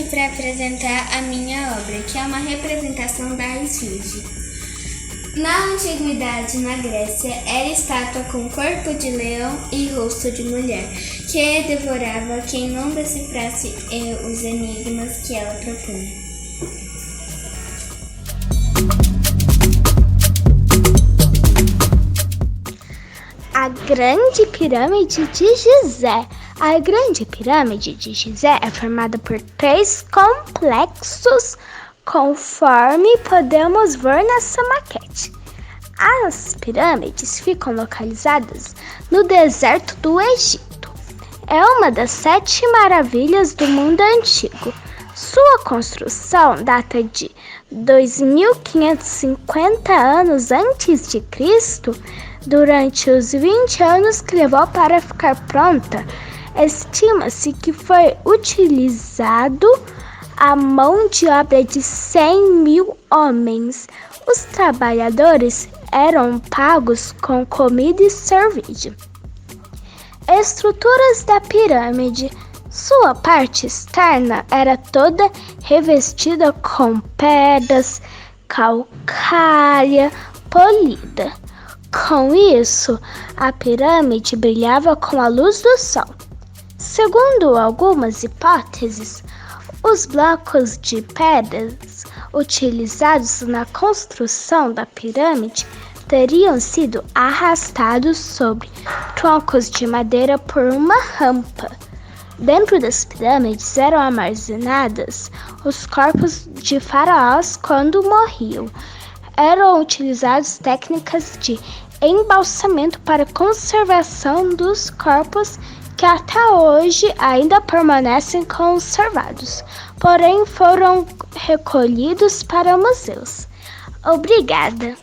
para apresentar a minha obra, que é uma representação da esfinge. Na antiguidade, na Grécia, era estátua com corpo de leão e rosto de mulher, que devorava quem não decifrasse os enigmas que ela propunha. A Grande Pirâmide de Gizé. A Grande Pirâmide de Gizé é formada por 3 complexos, conforme podemos ver nessa maquete. As pirâmides ficam localizadas no deserto do Egito. É uma das 7 maravilhas do mundo antigo. Sua construção data de 2.550 anos antes de Cristo. Durante os 20 anos que levou para ficar pronta, estima-se que foi utilizado a mão de obra de 100.000 homens. Os trabalhadores eram pagos com comida e cerveja. Estruturas da pirâmide. Sua parte externa era toda revestida com pedras calcária polida. Com isso, a pirâmide brilhava com a luz do sol. Segundo algumas hipóteses, os blocos de pedras utilizados na construção da pirâmide teriam sido arrastados sobre troncos de madeira por uma rampa. Dentro das pirâmides eram armazenados os corpos de faraós quando morriam. Eram utilizadas técnicas de embalsamento para conservação dos corpos que até hoje ainda permanecem conservados, porém foram recolhidos para museus. Obrigada!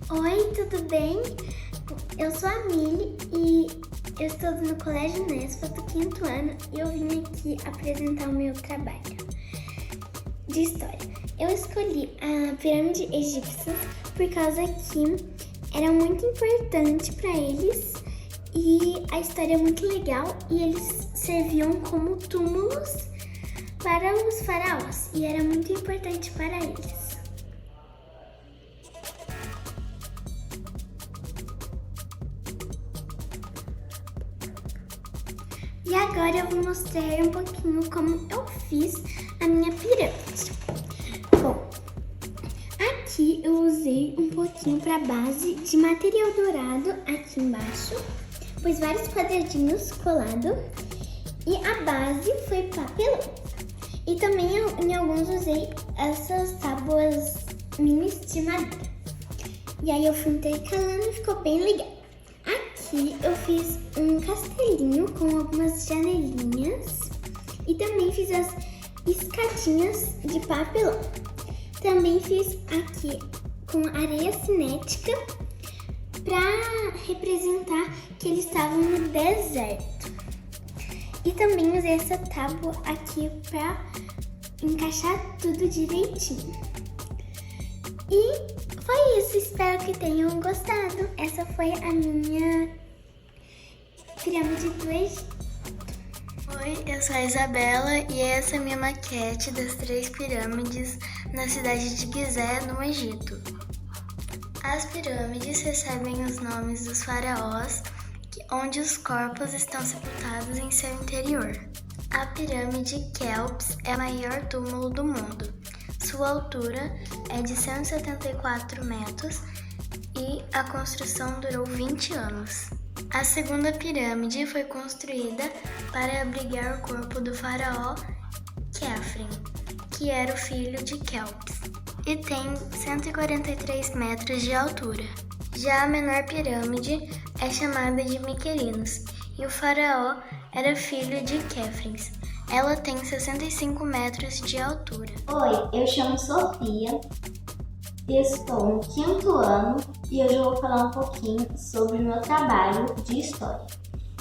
Oi, tudo bem? Eu sou a Mili e eu estudo no Colégio Nesfa do 5º ano e eu vim aqui apresentar o meu trabalho de história. Eu escolhi a pirâmide egípcia por causa que era muito importante para eles e a história é muito legal e eles serviam como túmulos para os faraós e era muito importante para eles. E agora eu vou mostrar um pouquinho como eu fiz a minha pirâmide. Bom, aqui eu usei um pouquinho para base de material dourado aqui embaixo, pus vários quadradinhos colados e a base foi papelão. E também em alguns usei essas tábuas minis de madeira. E aí eu fui intercalando e ficou bem legal. Aqui eu fiz um castelinho com algumas janelinhas e também fiz as escadinhas de papelão. Também fiz aqui com areia cinética para representar que eles estavam no deserto. E também usei essa tábua aqui para encaixar tudo direitinho. E foi isso, espero que tenham gostado. Essa foi a minha pirâmide do Egito. Oi, eu sou a Isabela e essa é a minha maquete das 3 pirâmides na cidade de Gizé, no Egito. As pirâmides recebem os nomes dos faraós, onde os corpos estão sepultados em seu interior. A pirâmide Quéops é o maior túmulo do mundo. Sua altura é de 174 metros e a construção durou 20 anos. A segunda pirâmide foi construída para abrigar o corpo do faraó Khafre, que era o filho de Quéops, e tem 143 metros de altura. Já a menor pirâmide é chamada de Miquelinos, e o faraó era filho de Khafre. Ela tem 65 metros de altura. Oi, eu chamo Sofia, estou no 5º ano e hoje eu vou falar um pouquinho sobre o meu trabalho de história.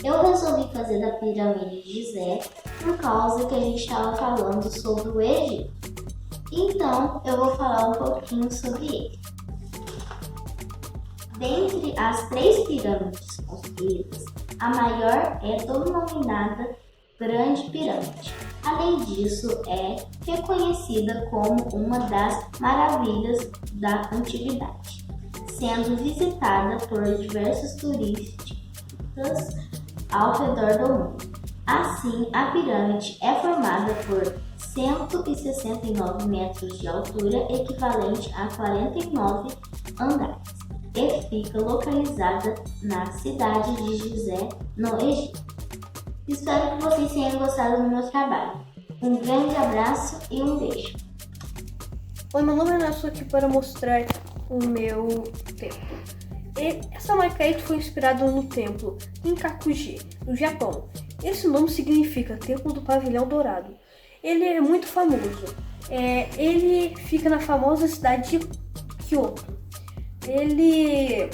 Eu resolvi fazer da pirâmide de Gizé por causa que a gente estava falando sobre o Egito. Então, eu vou falar um pouquinho sobre ele. Dentre as 3 pirâmides construídas, a maior é denominada Grande Pirâmide. Além disso, é reconhecida como uma das maravilhas da antiguidade, sendo visitada por diversos turistas ao redor do mundo. Assim, a pirâmide é formada por 169 metros de altura, equivalente a 49 andares, e fica localizada na cidade de Gizé, no Egito. Espero que vocês tenham gostado do meu trabalho. Um grande abraço e um beijo. Oi, meu nome é Nelson, estou aqui para mostrar o meu templo. Essa maquete foi inspirada no templo em Kakuji, no Japão. Esse nome significa Templo do Pavilhão Dourado. Ele é muito famoso. Ele fica na famosa cidade de Kyoto. Ele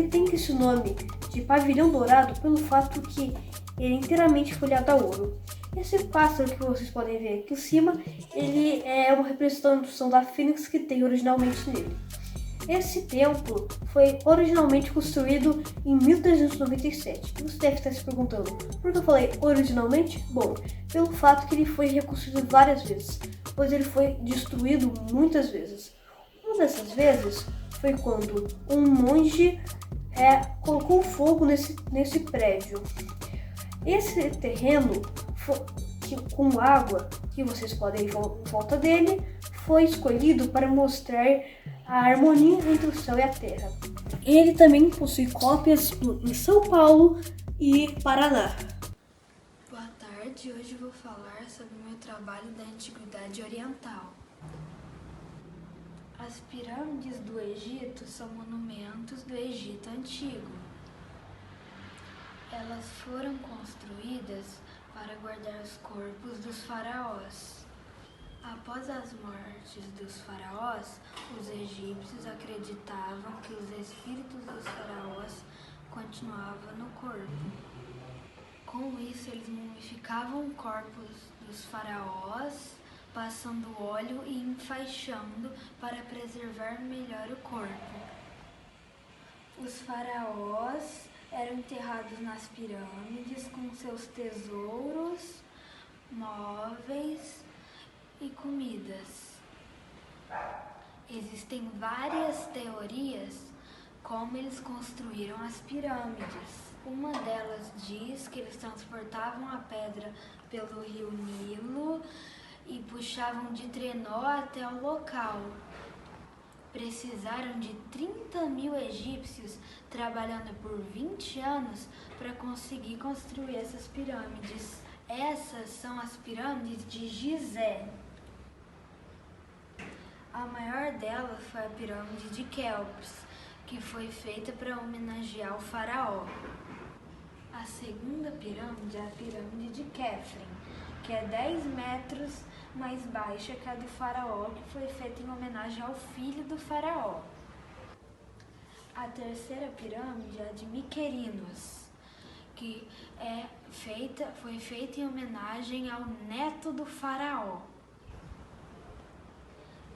tem esse nome de Pavilhão Dourado pelo fato que ele é inteiramente folhado a ouro. Esse pássaro que vocês podem ver aqui em cima, ele é uma representação da fênix que tem originalmente nele. Esse templo foi originalmente construído em 1397. Você deve estar se perguntando, por que eu falei originalmente? Bom, pelo fato que ele foi reconstruído várias vezes, pois ele foi destruído muitas vezes. Uma dessas vezes foi quando um monge colocou fogo nesse prédio. Esse terreno com água que vocês podem ver em volta dele foi escolhido para mostrar a harmonia entre o céu e a terra. Ele também possui cópias em São Paulo e Paraná. Boa tarde, hoje vou falar sobre o meu trabalho da Antiguidade Oriental. As pirâmides do Egito são monumentos do Egito Antigo. Elas foram construídas para guardar os corpos dos faraós. Após as mortes dos faraós, os egípcios acreditavam que os espíritos dos faraós continuavam no corpo. Com isso, eles mumificavam corpos dos faraós, passando óleo e enfaixando para preservar melhor o corpo. Os faraós eram enterrados nas pirâmides com seus tesouros, móveis e comidas. Existem várias teorias como eles construíram as pirâmides. Uma delas diz que eles transportavam a pedra pelo rio Nilo e puxavam de trenó até o local. Precisaram de 30.000 egípcios trabalhando por 20 anos para conseguir construir essas pirâmides. Essas são as pirâmides de Gizé. A maior delas foi a pirâmide de Quéops, que foi feita para homenagear o faraó. A segunda pirâmide é a pirâmide de Khéfren, que é 10 metros mais baixa que a do faraó, que foi feita em homenagem ao filho do faraó. A terceira pirâmide é a de Miquerinos, que foi feita em homenagem ao neto do faraó.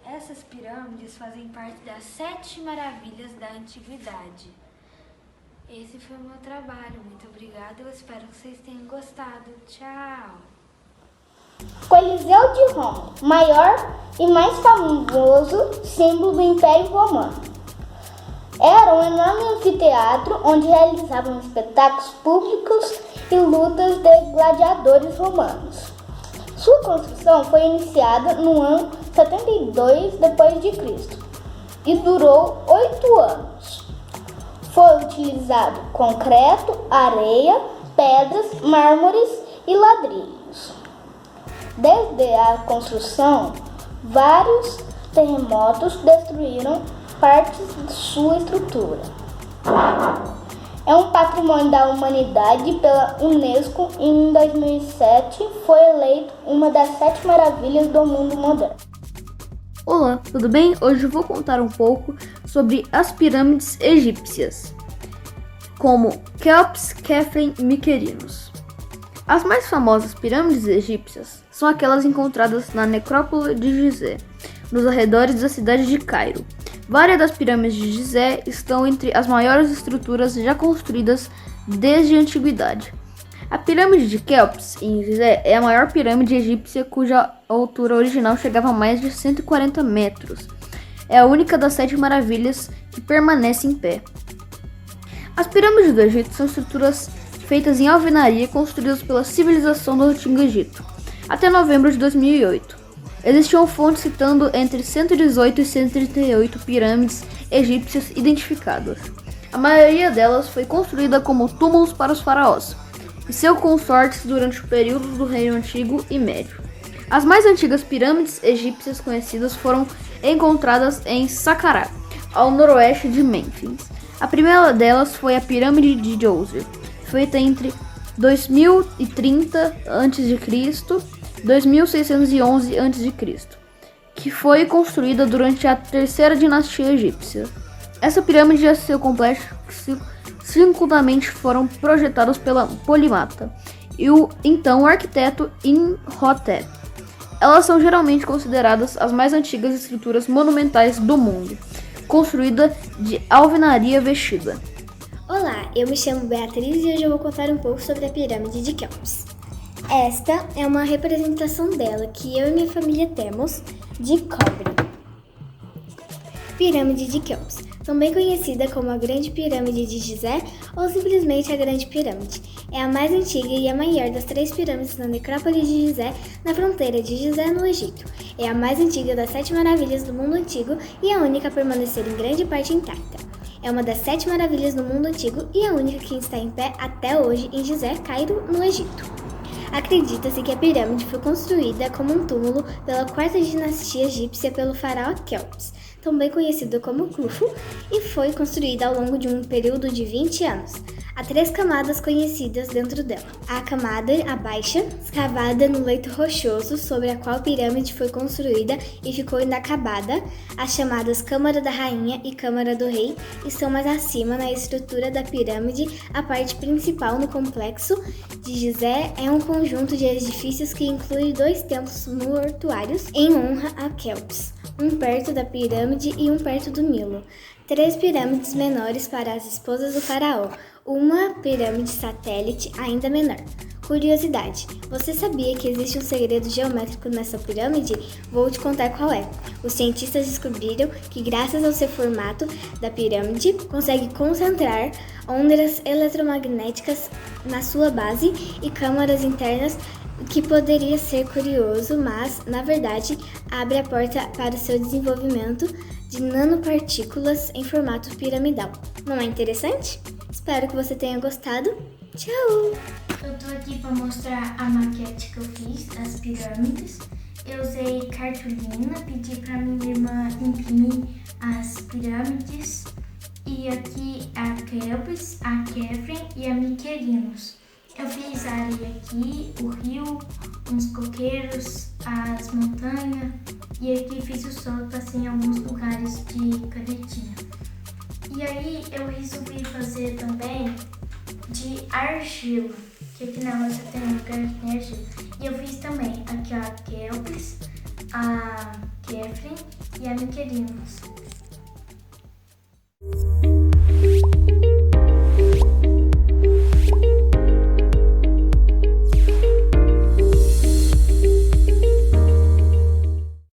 Essas pirâmides fazem parte das 7 maravilhas da antiguidade. Esse foi o meu trabalho. Muito obrigada. Eu espero que vocês tenham gostado. Tchau! Coliseu de Roma, maior e mais famoso símbolo do Império Romano. Era um enorme anfiteatro onde realizavam espetáculos públicos e lutas de gladiadores romanos. Sua construção foi iniciada no ano 72 d.C. e durou 8 anos. Foi utilizado concreto, areia, pedras, mármores e ladrilhos. Desde a construção, vários terremotos destruíram partes de sua estrutura. É um patrimônio da humanidade pela Unesco e em 2007 foi eleito uma das 7 maravilhas do mundo moderno. Olá, tudo bem? Hoje eu vou contar um pouco sobre as pirâmides egípcias, como Quéops, Khéfren e Miquerinos. As mais famosas pirâmides egípcias são aquelas encontradas na necrópole de Gizé, nos arredores da cidade de Cairo. Várias das pirâmides de Gizé estão entre as maiores estruturas já construídas desde a antiguidade. A pirâmide de Quéops, em Gizé, é a maior pirâmide egípcia cuja altura original chegava a mais de 140 metros. É a única das 7 maravilhas que permanece em pé. As pirâmides do Egito são estruturas feitas em alvenaria construídas pela civilização do Antigo Egito, até novembro de 2008. Existiam fontes citando entre 118 e 138 pirâmides egípcias identificadas. A maioria delas foi construída como túmulos para os faraós e seus consortes durante o período do Reino Antigo e Médio. As mais antigas pirâmides egípcias conhecidas foram encontradas em Saqqara, ao noroeste de Mênfis. A primeira delas foi a Pirâmide de Djoser, feita entre 2030 a.C. 2611 a.C., que foi construída durante a terceira dinastia egípcia. Essa pirâmide e seu complexo simultaneamente foram projetados pela Polimata e o arquiteto Imhotep. Elas são geralmente consideradas as mais antigas estruturas monumentais do mundo, construída de alvenaria vestida. Olá, eu me chamo Beatriz e hoje eu vou contar um pouco sobre a pirâmide de Quéops. Esta é uma representação dela que eu e minha família temos de cobre. Pirâmide de Quéops, também conhecida como a Grande Pirâmide de Gizé ou simplesmente a Grande Pirâmide. É a mais antiga e a maior das 3 pirâmides na necrópole de Gizé, na fronteira de Gizé, no Egito. É a mais antiga das 7 maravilhas do mundo antigo e a única a permanecer em grande parte intacta. É uma das 7 maravilhas do mundo antigo e a única que está em pé até hoje em Gizé, Cairo, no Egito. Acredita-se que a pirâmide foi construída como um túmulo pela 4ª dinastia egípcia pelo faraó Quéops, também conhecido como Khufu, e foi construída ao longo de um período de 20 anos. Há 3 camadas conhecidas dentro dela. A camada baixa, escavada no leito rochoso sobre a qual a pirâmide foi construída e ficou inacabada, as chamadas Câmara da Rainha e Câmara do Rei, estão mais acima na estrutura da pirâmide. A parte principal no complexo de Gizé é um conjunto de edifícios que inclui 2 templos mortuários em honra a Quéops, um perto da pirâmide e um perto do Nilo. 3 pirâmides menores para as esposas do faraó, uma pirâmide satélite ainda menor. Curiosidade, você sabia que existe um segredo geométrico nessa pirâmide? Vou te contar qual é. Os cientistas descobriram que, graças ao seu formato da pirâmide, consegue concentrar ondas eletromagnéticas na sua base e câmaras internas, que poderia ser curioso, mas, na verdade, abre a porta para o seu desenvolvimento de nanopartículas em formato piramidal. Não é interessante? Espero que você tenha gostado. Tchau! Eu tô aqui para mostrar a maquete que eu fiz das pirâmides. Eu usei cartolina, pedi para minha irmã imprimir as pirâmides. E aqui a Quéops, a Khafre e a Miquerinos. Eu fiz a areia aqui, o rio, uns coqueiros, as montanhas e aqui fiz o sol, passei em alguns lugares de canetinha. E aí eu resolvi fazer também de argila, que aqui na roça tem um lugar que tem argila. E eu fiz também aqui a Quéops, a Khafre e a Miquerinos.